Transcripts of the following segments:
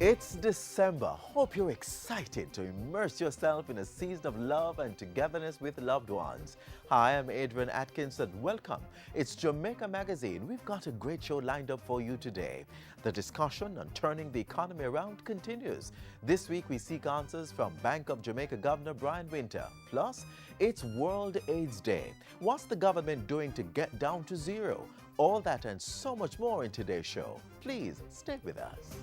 It's December. Hope you're excited to immerse yourself in a season of love and togetherness with loved ones. Hi, I'm Adrian Atkinson. Welcome. It's Jamaica Magazine. We've got a great show lined up for you today. The discussion on turning the economy around continues. This week we seek answers from Bank of Jamaica Governor Brian Winter. Plus, it's World AIDS Day. What's the government doing to get down to zero? All that and so much more in today's show. Please stay with us.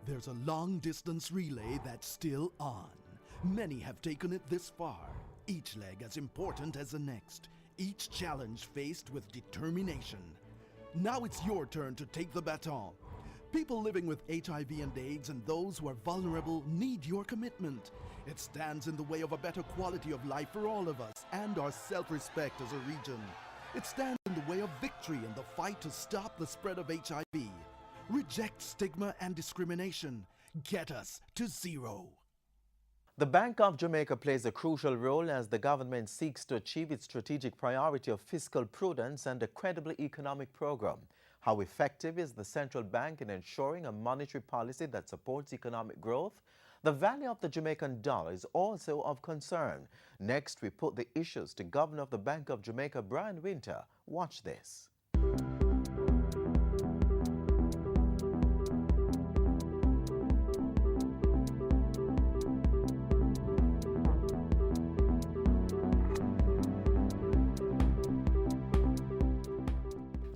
There's a long-distance relay that's still on. Many have taken it this far, each leg as important as the next, each challenge faced with determination. Now it's your turn to take the baton. People living with HIV and AIDS and those who are vulnerable need your commitment. It stands in the way of a better quality of life for all of us and our self-respect as a region. It stands in the way of victory in the fight to stop the spread of HIV. Reject stigma and discrimination. Get us to zero. The Bank of Jamaica plays a crucial role as the government seeks to achieve its strategic priority of fiscal prudence and a credible economic program. How effective is the central bank in ensuring a monetary policy that supports economic growth? The value of the Jamaican dollar is also of concern. Next, we put the issues to Governor of the Bank of Jamaica, Brian Winter. Watch this.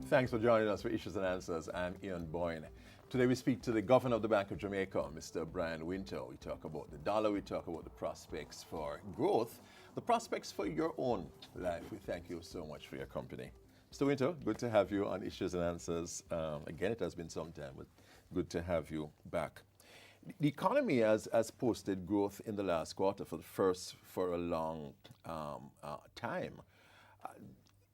Thanks for joining us for Issues and Answers. I'm Ian Boyne. Today we speak to the Governor of the Bank of Jamaica, Mr. Brian Winter. We talk about the dollar, we talk about the prospects for growth, the prospects for your own life. We thank you so much for your company. Mr. Winter, good to have you on Issues and Answers. Again, it has been some time, but good to have you back. The economy has posted growth in the last quarter for a long time.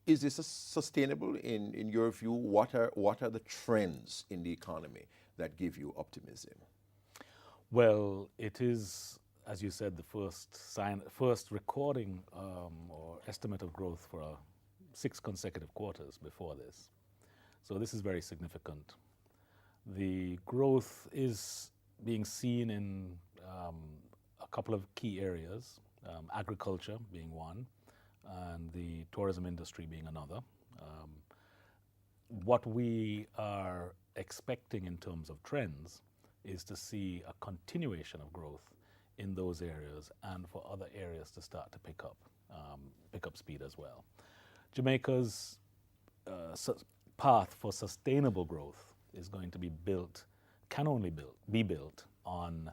Is this sustainable in your view? What are the trends in the economy that give you optimism? Well, it is, as you said, the first recording or estimate of growth for 6 consecutive quarters before this. So this is very significant. The growth is being seen in a couple of key areas, agriculture being one, and the tourism industry being another. What we are expecting in terms of trends is to see a continuation of growth in those areas and for other areas to start to pick up speed as well. Jamaica's path for sustainable growth is going to be can only be built on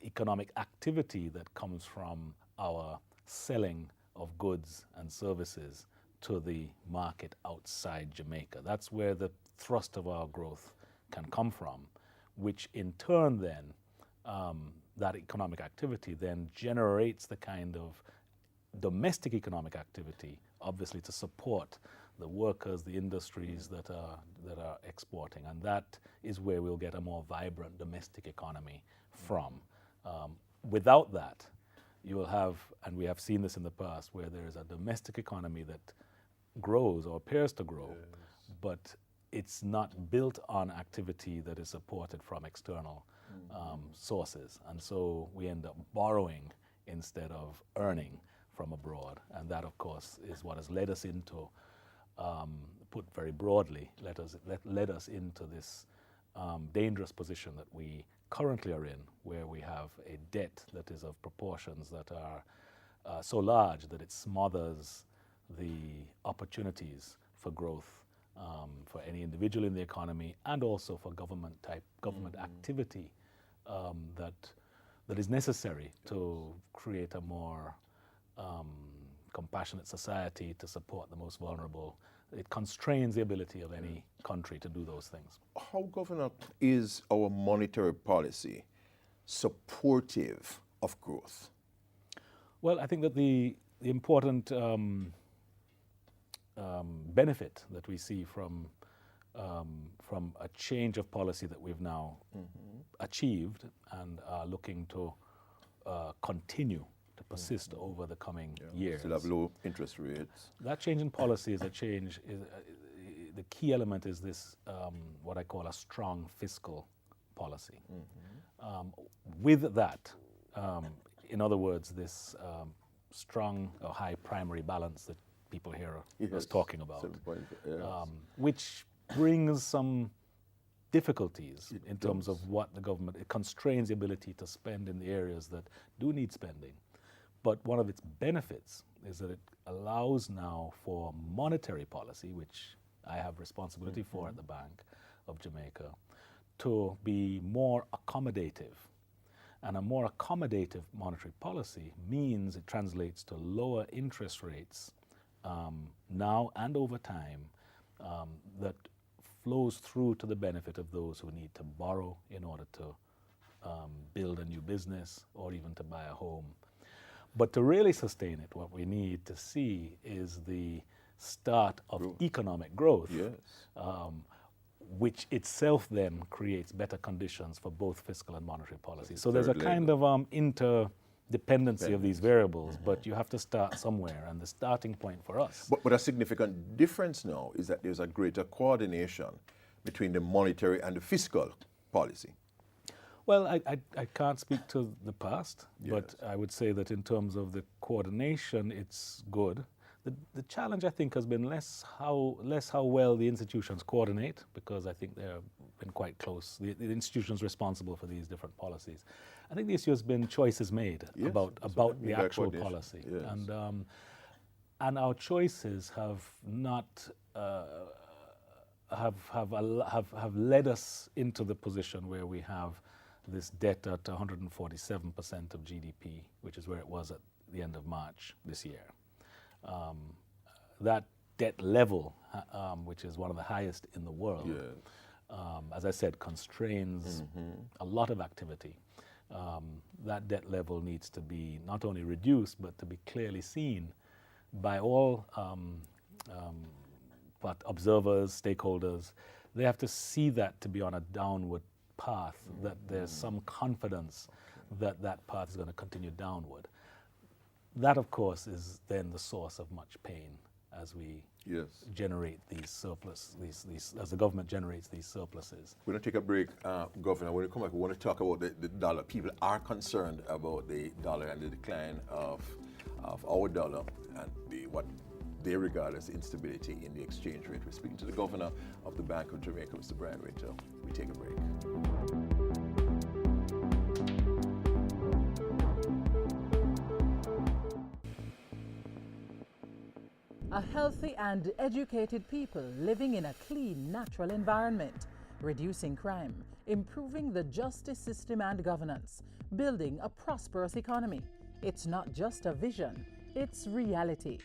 economic activity that comes from our selling of goods and services to the market outside Jamaica. That's where the thrust of our growth can come from, which in turn then, that economic activity then generates the kind of domestic economic activity, obviously to support the workers, the industries that are exporting. And that is where we'll get a more vibrant domestic economy from. Without that, you will have, and we have seen this in the past, where there is a domestic economy that grows or appears to grow, but it's not built on activity that is supported from external sources. And so we end up borrowing instead of earning from abroad. And that, of course, is what has led us into, put very broadly, led us into this dangerous position that we currently are in, where we have a debt that is of proportions that are so large that it smothers the opportunities for growth for any individual in the economy and also for government activity that is necessary to create a more compassionate society to support the most vulnerable. It constrains the ability of any country to do those things. How, Governor, is our monetary policy supportive of growth? Well, I think that the important benefit that we see from a change of policy that we've now achieved and are looking to continue to persist over the coming years. Still have low interest rates. That change in policy is a change. The key element is this, what I call a strong fiscal policy. With that, in other words, this strong or high primary balance that people hear us talking about, which brings some difficulties in terms of what the government, it constrains the ability to spend in the areas that do need spending. But one of its benefits is that it allows now for monetary policy, which I have responsibility for at the Bank of Jamaica, to be more accommodative. And a more accommodative monetary policy means it translates to lower interest rates now and over time that flows through to the benefit of those who need to borrow in order to build a new business or even to buy a home. But to really sustain it, what we need to see is the start of economic growth, which itself then creates better conditions for both fiscal and monetary policy. So there's a kind of interdependency of these variables, but you have to start somewhere, and the starting point for us. But a significant difference now is that there's a greater coordination between the monetary and the fiscal policy. Well, I can't speak to the past, but I would say that in terms of the coordination, it's good. The challenge, I think, has been less how well the institutions coordinate, because I think they've been quite close, the institutions responsible for these different policies. I think the issue has been choices made about the actual policy. And our choices have not have led us into the position where we have this debt at 147% of GDP, which is where it was at the end of March this year. That debt level, which is one of the highest in the world, as I said, constrains a lot of activity. That debt level needs to be not only reduced, but to be clearly seen by all observers, stakeholders. They have to see that to be on a downward path, that there's some confidence that that path is going to continue downward. That, of course, is then the source of much pain as we generate these surplus, as the government generates these surpluses. We're going to take a break, Governor. When we come back, we want to talk about the dollar. People are concerned about the dollar and the decline of our dollar and what they regard as instability in the exchange rate. We're speaking to the Governor of the Bank of Jamaica, Mr. Brian Winter. We take a break. A healthy and educated people living in a clean, natural environment, reducing crime, improving the justice system and governance, building a prosperous economy. It's not just a vision, it's reality.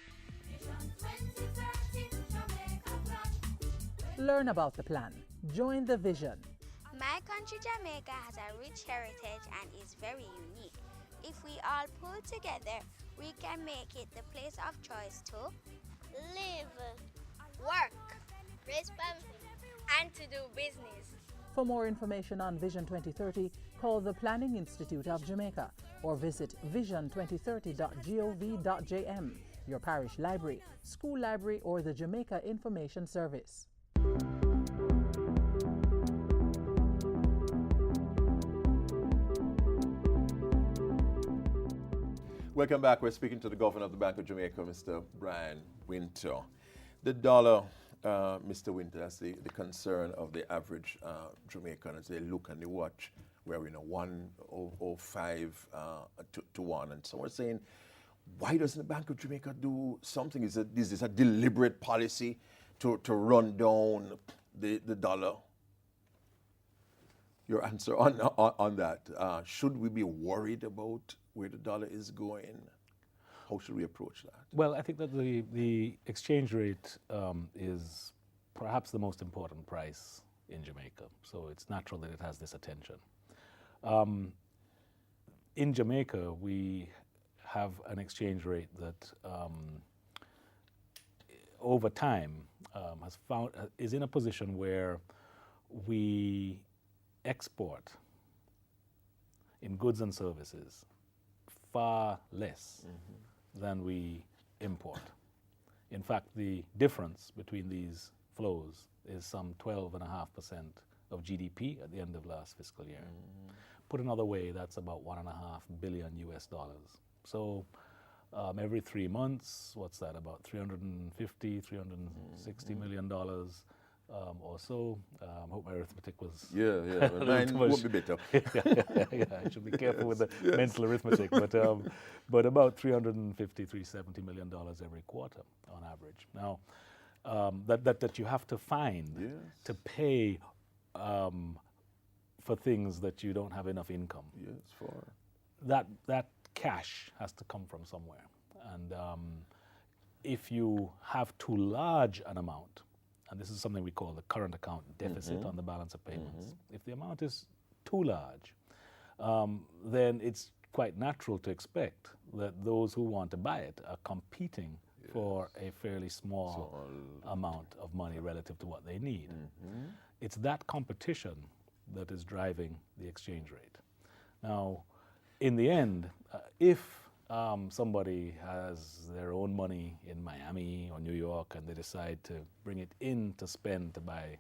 Learn about the plan. Join the vision. My country, Jamaica, has a rich heritage and is very unique. If we all pull together, we can make it the place of choice to live, work, raise family, and to do business. For more information on Vision 2030, call the Planning Institute of Jamaica or visit vision2030.gov.jm, your parish library, school library, or the Jamaica Information Service. Welcome back. We're speaking to the Governor of the Bank of Jamaica, Mr. Brian Winter. The dollar, Mr. Winter, that's the concern of the average Jamaican as they look and they watch. We're in a 105 to 1. And so we're saying, why doesn't the Bank of Jamaica do something? Is this a deliberate policy to run down the dollar? Your answer on that. Should we be worried about where the dollar is going? How should we approach that? Well, I think that the exchange rate is perhaps the most important price in Jamaica, so it's natural that it has this attention. In Jamaica, we have an exchange rate that over time is in a position where we export in goods and services far less than we import. In fact, the difference between these flows is some 12.5% of GDP at the end of last fiscal year. Put another way, that's about $1.5 billion US. So every 3 months, what's that, about $360 million or so. Hope my arithmetic was Yeah, mine would be better. I should be careful with the mental arithmetic, but about $370 million every quarter on average. Now, that you have to find to pay for things that you don't have enough income. Yes, for That cash has to come from somewhere, and if you have too large an amount, and this is something we call the current account deficit on the balance of payments. If the amount is too large, then it's quite natural to expect that those who want to buy it are competing for a fairly small amount of money relative to what they need. It's that competition that is driving the exchange rate. Now, in the end, if somebody has their own money in Miami or New York and they decide to bring it in to spend to buy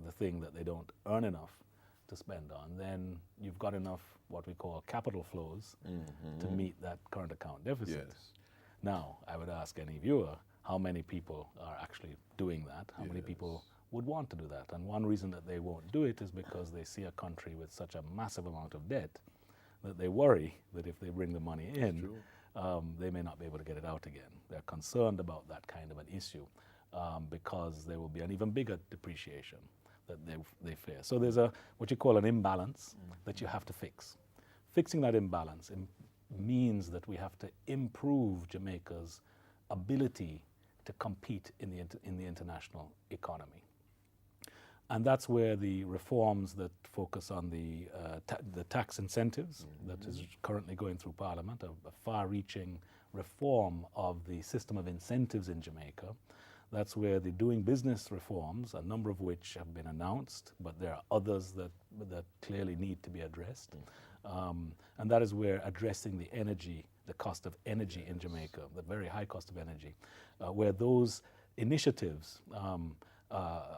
the thing that they don't earn enough to spend on, then you've got enough what we call capital flows to meet that current account deficit. Now, I would ask any viewer, how many people are actually doing that? How many people would want to do that? And one reason that they won't do it is because they see a country with such a massive amount of debt that they worry that if they bring the money in, they may not be able to get it out again. They're concerned about that kind of an issue because there will be an even bigger depreciation that they fear. So there's what you call an imbalance that you have to fix. Fixing that imbalance means that we have to improve Jamaica's ability to compete in the international economy. And that's where the reforms that focus on the tax incentives that is currently going through Parliament, a far-reaching reform of the system of incentives in Jamaica. That's where the doing business reforms, a number of which have been announced, but there are others that clearly need to be addressed. And that is where addressing the cost of energy in Jamaica, the very high cost of energy, where those initiatives,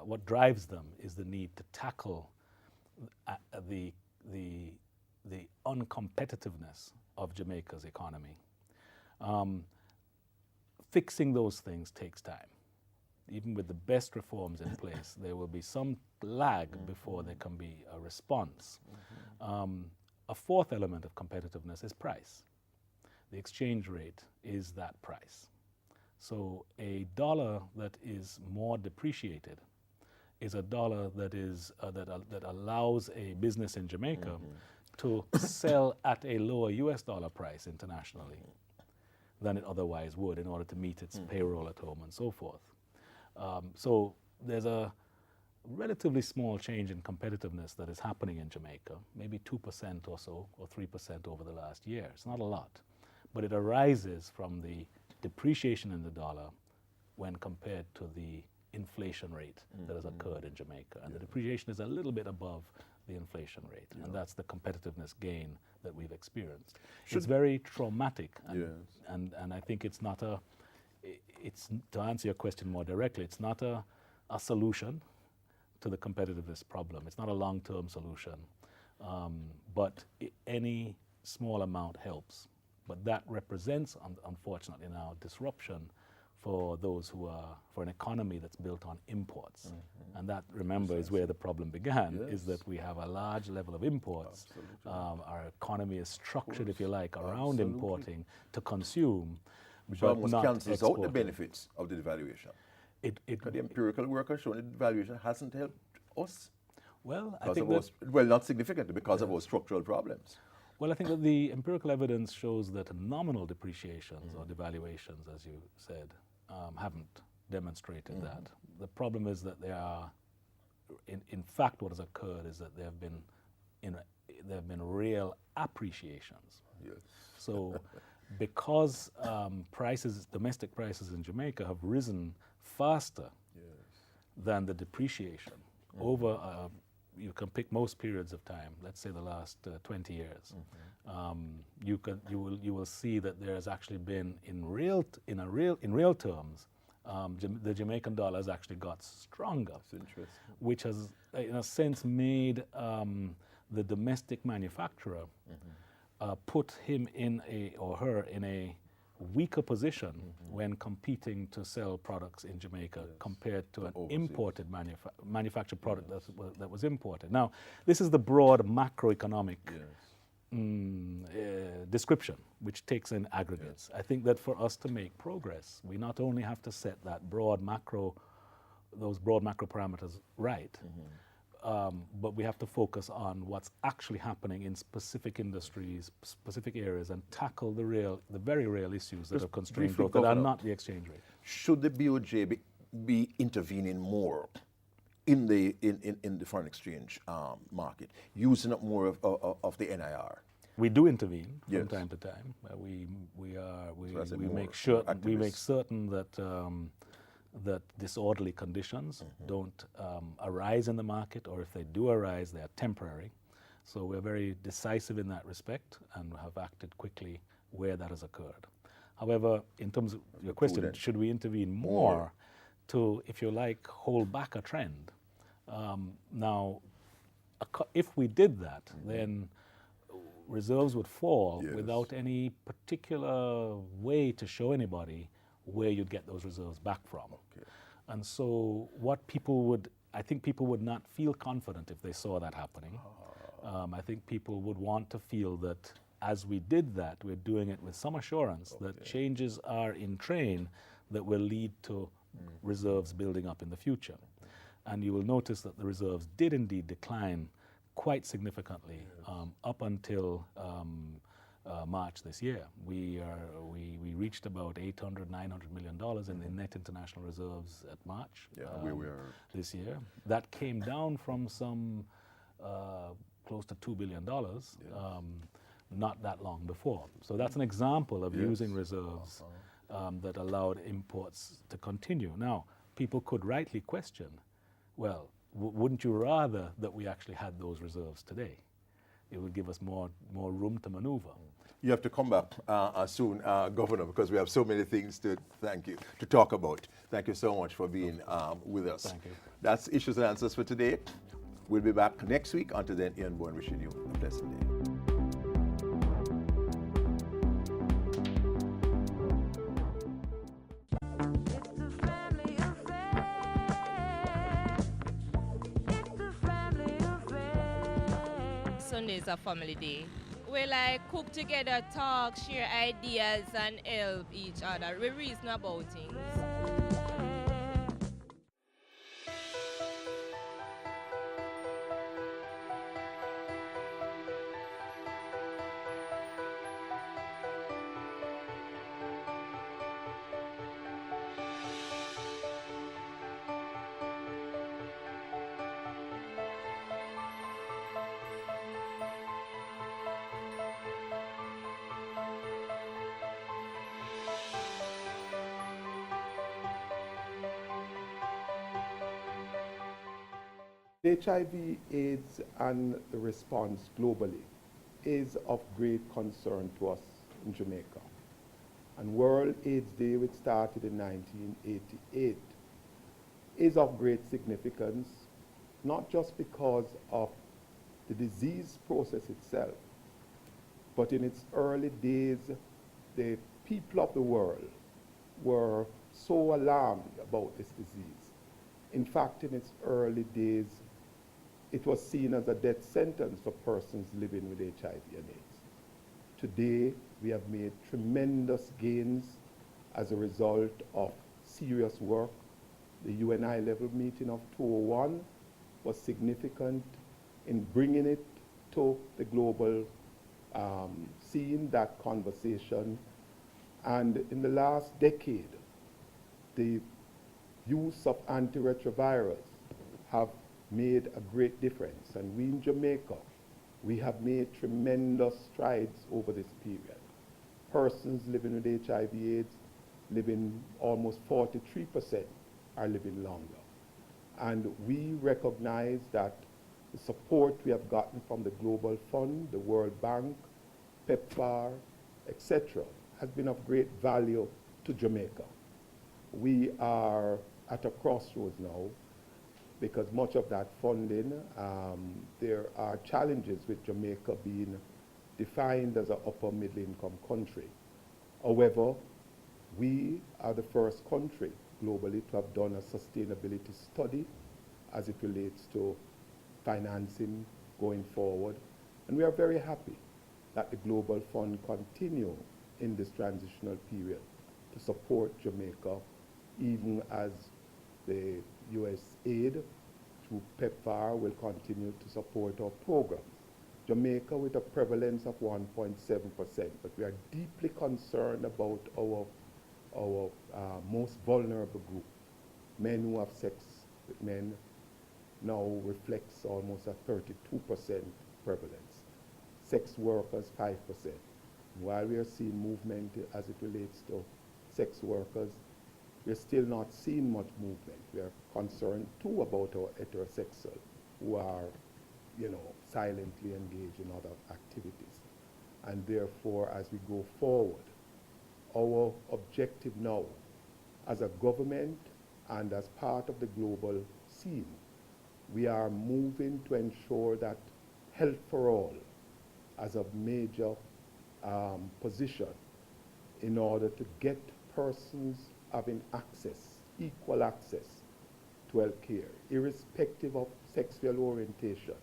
what drives them is the need to tackle the uncompetitiveness of Jamaica's economy. Fixing those things takes time. Even with the best reforms in place, there will be some lag before there can be a response. A fourth element of competitiveness is price. The exchange rate is that price. So a dollar that is more depreciated is a dollar that that allows a business in Jamaica to sell at a lower US dollar price internationally than it otherwise would in order to meet its payroll at home and so forth. So there's a relatively small change in competitiveness that is happening in Jamaica, maybe 2% or so, or 3% over the last year. It's not a lot, but it arises from the depreciation in the dollar when compared to the inflation rate that has occurred in Jamaica. And the depreciation is a little bit above the inflation rate, and that's the competitiveness gain that we've experienced. It's very traumatic, and I think it's not to answer your question more directly, it's not a solution to the competitiveness problem. It's not a long-term solution, but any small amount helps. But that represents, unfortunately now, disruption for those for an economy that's built on imports. And that, remember, is where the problem began, is that we have a large level of imports. Our economy is structured, if you like, around importing to consume, which but almost not cancels exporting. out the benefits of the devaluation. Because the empirical work has shown that devaluation hasn't helped us. Well, I think not significantly because of our structural problems. Well, I think that the empirical evidence shows that nominal depreciations or devaluations, as you said, haven't demonstrated that. The problem is that there are, in fact, what has occurred is that there have been real appreciations. Yes. So, because domestic prices in Jamaica have risen faster than the depreciation over you can pick most periods of time, let's say the last 20 years, you will see that there has actually been in real terms, the Jamaican dollar has actually got stronger. That's interesting. Which has, in a sense, made the domestic manufacturer put him in or her in a weaker position when competing to sell products in Jamaica compared to an imported manufactured product that was imported. Now, this is the broad macroeconomic description, which takes in aggregates. I think that for us to make progress, we not only have to set that those broad macro parameters right, but we have to focus on what's actually happening in specific industries, specific areas, and tackle the very real issues that are constraining growth that are not the exchange rate. Should the BOJ be intervening more in the foreign exchange market, using up more of the NIR? We do intervene from time to time. We make certain that disorderly conditions don't arise in the market, or if they do arise, they are temporary. So we're very decisive in that respect and have acted quickly where that has occurred. However, in terms of your question, should we intervene more to, if you like, hold back a trend? Now, if we did that, then reserves would fall without any particular way to show anybody where you'd get those reserves back from. And so I think people would not feel confident if they saw that happening. I think people would want to feel that as we did that, we're doing it with some assurance that changes are in train that will lead to reserves building up in the future. And you will notice that the reserves did indeed decline quite significantly up until March this year. We reached about $800, $900 million in the net international reserves at March this year. That came down from some close to $2 billion not that long before. So that's an example of using reserves that allowed imports to continue. Now, people could rightly question, well, wouldn't you rather that we actually had those reserves today? It would give us more room to maneuver. You have to come back soon, Governor, because we have so many things to talk about. Thank you so much for being with us. Thank you. That's Issues and Answers for today. We'll be back next week. Until then, Ian Bourne wishing you a pleasant day. Sunday is a family day. We like cook together, talk, share ideas, and help each other. We reason about things. HIV, AIDS, and the response globally is of great concern to us in Jamaica. And World AIDS Day, which started in 1988, is of great significance, not just because of the disease process itself, but in its early days, the people of the world were so alarmed about this disease. In fact, in its early days, it was seen as a death sentence for persons living with HIV and AIDS. Today, we have made tremendous gains as a result of serious work. The UNI level meeting of 2001 was significant in bringing it to the global scene, that conversation. And in the last decade, the use of antiretrovirals have made a great difference. And we in Jamaica, we have made tremendous strides over this period. Persons living with HIV/AIDS living almost 43% are living longer. And we recognize that The support we have gotten from the Global Fund, the World Bank, PEPFAR, etc., has been of great value to Jamaica. We are at a crossroads now because much of that funding, there are challenges with Jamaica being defined as an upper middle income country. However, we are the first country globally to have done a sustainability study as it relates to financing going forward. And we are very happy that the Global Fund continue in this transitional period to support Jamaica, even as the U.S. aid through PEPFAR will continue to support our programs. Jamaica with a prevalence of 1.7%, but we are deeply concerned about our most vulnerable group. Men who have sex with men now reflects almost a 32% prevalence. Sex workers, 5%. While we are seeing movement as it relates to sex workers, we're still not seeing much movement. We are concerned too about our heterosexual who are, silently engaged in other activities. And therefore, as we go forward, our objective now as a government and as part of the global scene, we are moving to ensure that health for all as a major position in order to get persons having access, equal access to health care, irrespective of sexual orientation.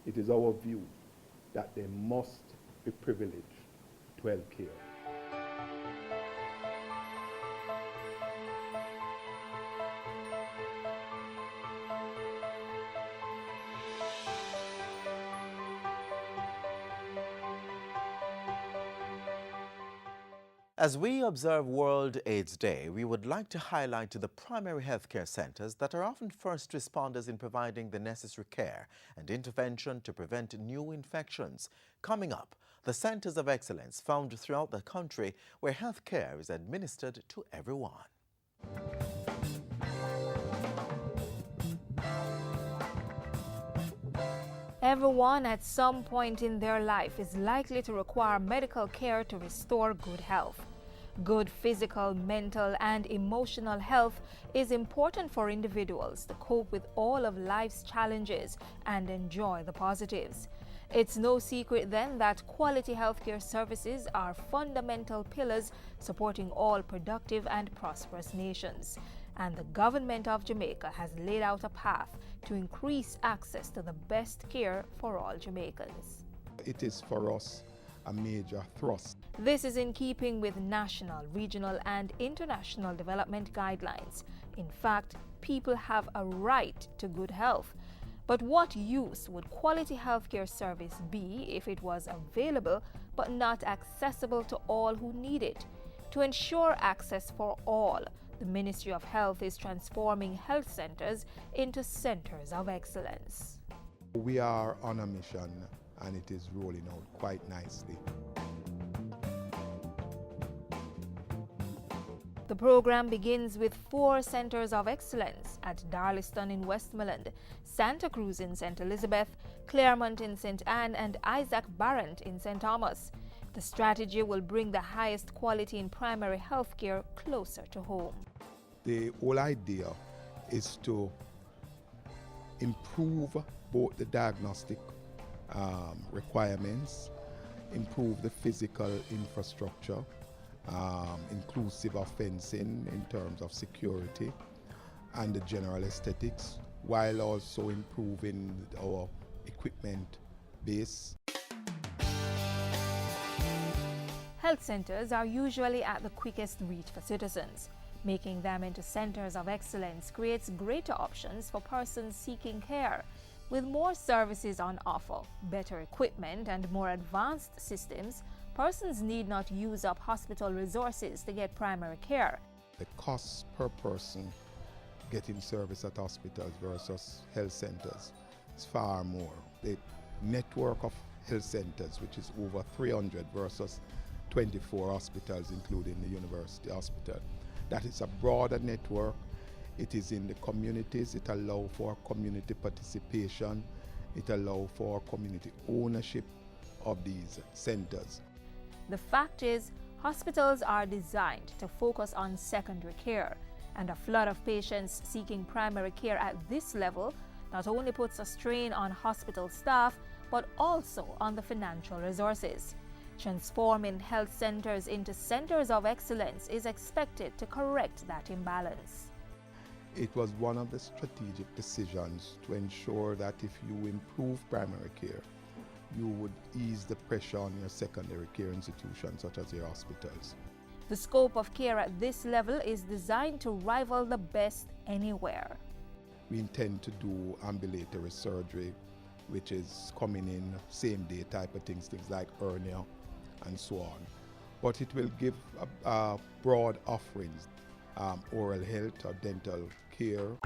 It is our view that they must be privileged to health care. As we observe World AIDS Day, we would like to highlight the primary healthcare centers that are often first responders in providing the necessary care and intervention to prevent new infections. Coming up, the centers of excellence found throughout the country where health care is administered to everyone. Everyone at some point in their life is likely to require medical care to restore good health. Good physical, mental, and emotional health is important for individuals to cope with all of life's challenges and enjoy the positives. It's no secret then that quality healthcare services are fundamental pillars supporting all productive and prosperous nations. And the government of Jamaica has laid out a path to increase access to the best care for all Jamaicans. It is for us a major thrust. This is in keeping with national, regional, and international development guidelines. In fact, people have a right to good health. But what use would quality healthcare service be if it was available but not accessible to all who need it? To ensure access for all, the Ministry of Health is transforming health centers into centers of excellence. We are on a mission and it is rolling out quite nicely. The program begins with 4 centers of excellence at Darlington in Westmoreland, Santa Cruz in St. Elizabeth, Claremont in St. Anne, and Isaac Barrett in St. Thomas. The strategy will bring the highest quality in primary health care closer to home. The whole idea is to improve both the diagnostic requirements, improve the physical infrastructure, inclusive of fencing in terms of security and the general aesthetics, while also improving our equipment base. Health centers are usually at the quickest reach for citizens. Making them into centers of excellence creates greater options for persons seeking care. With more services on offer, better equipment, and more advanced systems, persons need not use up hospital resources to get primary care. The cost per person getting service at hospitals versus health centers is far more. The network of health centers, which is over 300 versus 24 hospitals, including the university hospital, that is a broader network. It is in the communities. It allows for community participation. It allows for community ownership of these centers. The fact is, hospitals are designed to focus on secondary care, and a flood of patients seeking primary care at this level not only puts a strain on hospital staff, but also on the financial resources. Transforming health centers into centers of excellence is expected to correct that imbalance. It was one of the strategic decisions to ensure that if you improve primary care, you would ease the pressure on your secondary care institutions such as your hospitals. The scope of care at this level is designed to rival the best anywhere. We intend to do ambulatory surgery, which is coming in same day type of things like hernia and so on. But it will give broad offerings, oral health or dental care.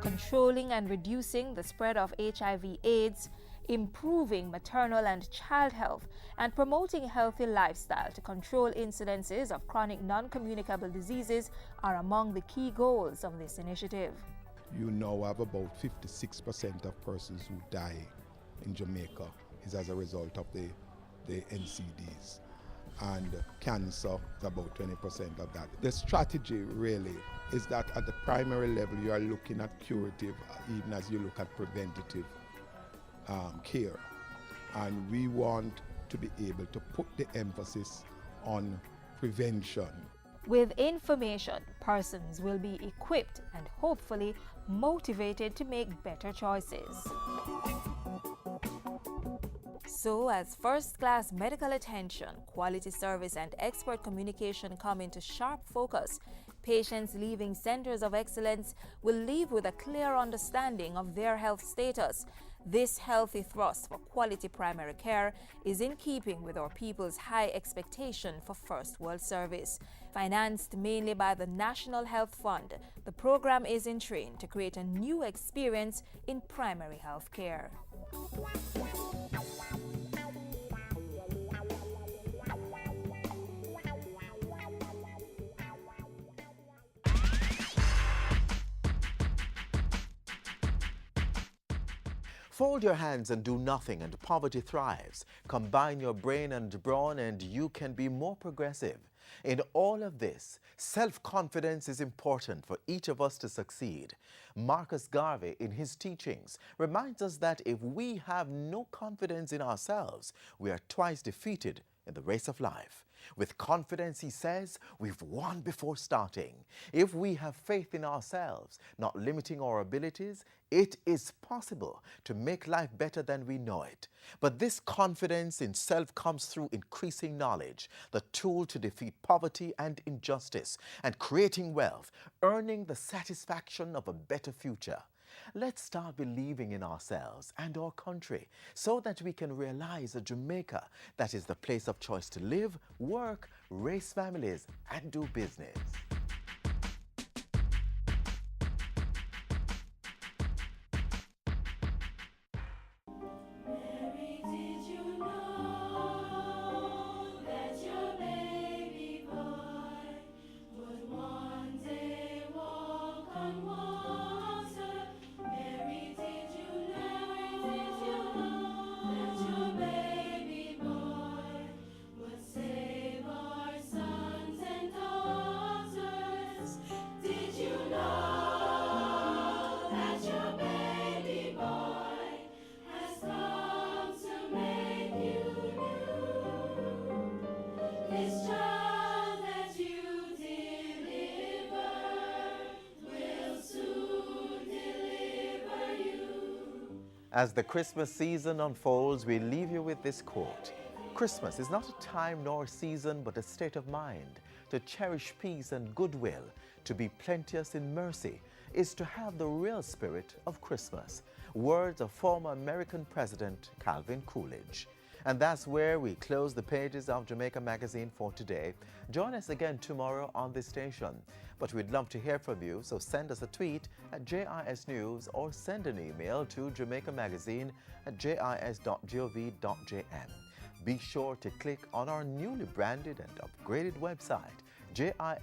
Controlling and reducing the spread of HIV/AIDS, improving maternal and child health, and promoting a healthy lifestyle to control incidences of chronic non-communicable diseases are among the key goals of this initiative. You now have about 56% of persons who die in Jamaica is as a result of the NCDs. And cancer is about 20% of that. The strategy really is that at the primary level you are looking at curative even as you look at preventative care. And we want to be able to put the emphasis on prevention. With information, persons will be equipped and hopefully motivated to make better choices. So, as first-class medical attention, quality service, and expert communication come into sharp focus, patients leaving centers of excellence will leave with a clear understanding of their health status. This healthy thrust for quality primary care is in keeping with our people's high expectation for first world service. Financed mainly by the National Health Fund, the program is in train to create a new experience in primary health care. Fold your hands and do nothing and poverty thrives. Combine your brain and brawn and you can be more progressive. In all of this, self-confidence is important for each of us to succeed. Marcus Garvey, in his teachings, reminds us that if we have no confidence in ourselves, we are twice defeated in the race of life. With confidence, he says, we've won before starting. If we have faith in ourselves, not limiting our abilities, it is possible to make life better than we know it. But this confidence in self comes through increasing knowledge, the tool to defeat poverty and injustice, and creating wealth, earning the satisfaction of a better future. Let's start believing in ourselves and our country so that we can realize a Jamaica that is the place of choice to live, work, raise families, and do business. As the Christmas season unfolds, we leave you with this quote. Christmas is not a time nor a season, but a state of mind. To cherish peace and goodwill, to be plenteous in mercy, is to have the real spirit of Christmas. Words of former American President Calvin Coolidge. And that's where we close the pages of Jamaica Magazine for today. Join us again tomorrow on this station. But we'd love to hear from you, so send us a tweet at JIS News or send an email to jamaicamagazine@jis.gov.jm. Be sure to click on our newly branded and upgraded website, jis.gov.jm.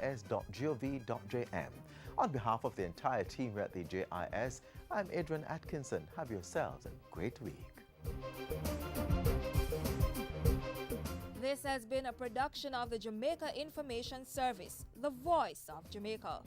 On behalf of the entire team here at the JIS, I'm Adrian Atkinson. Have yourselves a great week. This has been a production of the Jamaica Information Service, the voice of Jamaica.